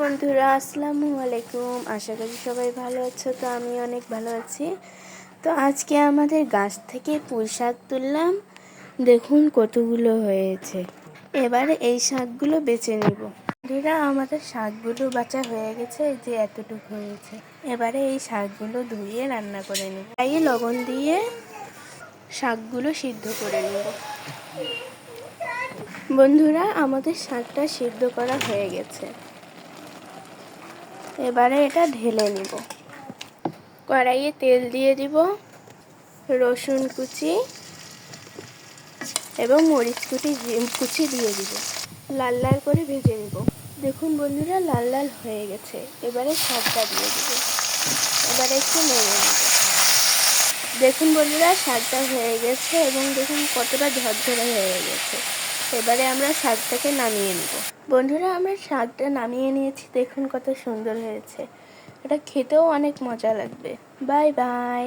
বন্ধুরা, আসসালামু আলাইকুম। আশা করি সবাই ভালো আছো। তো আমি অনেক ভালো আছি। তো আজকে আমাদের গাছ থেকে পুঁই শাক তুললাম। দেখুন কতগুলো হয়েছে। এবারে এই শাকগুলো বেছে নিব। বন্ধুরা, আমাদের শাকগুলো বাছা হয়ে গেছে, যে এতটুকু হয়েছে। এবারে এই শাকগুলো ধুয়ে রান্না করে নেব। তাই লবণ দিয়ে শাকগুলো সিদ্ধ করে নেব। বন্ধুরা, আমাদের শাকটা সিদ্ধ করা হয়ে গেছে। এবারে এটা ঢেলে নিব। কড়াইয়ে তেল দিয়ে দিব, রসুন কুচি এবং মরিচ কুচি দিয়ে দিব। লাল লাল করে ভেজে নিব। দেখুন বন্ধুরা, লাল লাল হয়ে গেছে। এবারে শাকটা দিয়ে দিব। এবারে একটু নেড়ে নেব। দেখুন বন্ধুরা, শাকটা হয়ে গেছে এবং দেখুন কতটা ঝরঝরে হয়ে গেছে। এবারে আমরা শাকটাকে নামিয়ে নেব। বন্ধুরা, আমরা শাকটা নামিয়ে নিয়েছি। দেখুন কত সুন্দর হয়েছে। এটা খেতেও অনেক মজা লাগবে। Bye bye.